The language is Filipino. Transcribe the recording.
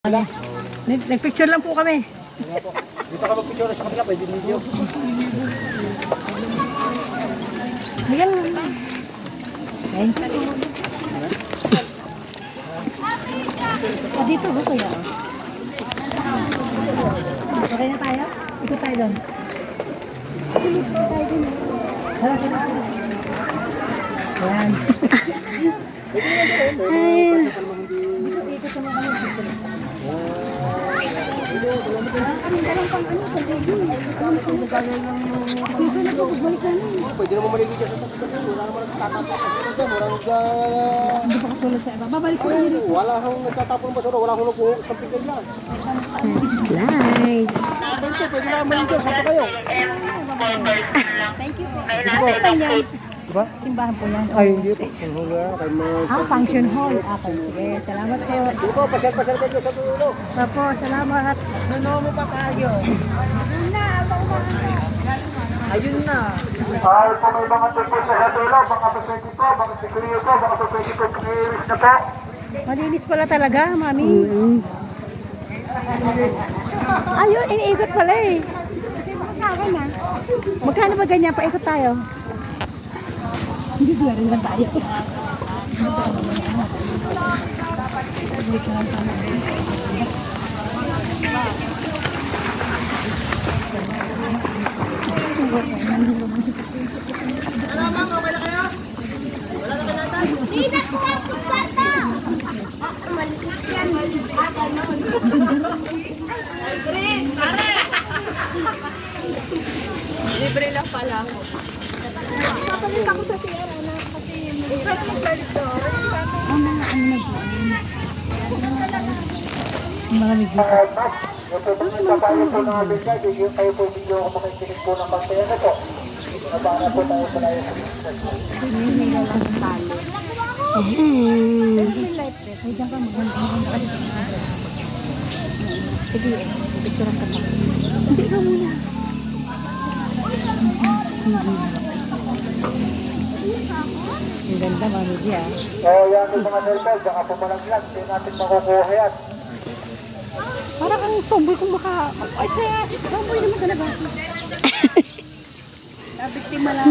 Nagpicture lang po kami. Dito ka mag-picture sa kanila, pwede video. Ayan. Ay. Dito ho kuya. Okay na tayo? Ito tayo doon. Ayan. Dito sa mga Pwede naman maligo siya sa sasakyan. Wala naman nagtatapon ng basura. Wala akong nagtatapon ng basura. Wala akong nagpuhog sa pigal yan. Nice. Pwede naman maligo. Saan kayo? Thank you. Ano Diba? simbahan po yan. Ay, hindi po. Function hall. Okay, sige. Salamat po. Hindi po, pasyal-pasyal kayo sa dulo. Opo, salamat. Ano mo pa tayo? Ayun na. Ay, po may mga tikit sa dulo. Baka paswerte po, baka sikriyo po, baka paswerte po, kiniris na po. Malinis pala talaga, mami. Ayun, iniikot pala eh. Magkano ba ganyan? Paikot tayo. Hindi ba rin lang tayo. Libre lang pala ako. Papalit ako sa CR, anak, kasi yung Saan magpalit to? Malamig dito. Yung po pag nagpapayo po ng abin ka, bigyan kayo po video ako makikinig po ng kampaya na po. Nabana po tayo sa layo sa business. Sige, picture ka pa. Hindi ka muna. Ang ganda, mami Gia. Oh, yan yung mga nilbel, baka pumalaglag, hindi natin makukuha yan. Para kang tomboy kung baka... Ay, siya! Tomboy naman talaga. Nabiktima lang.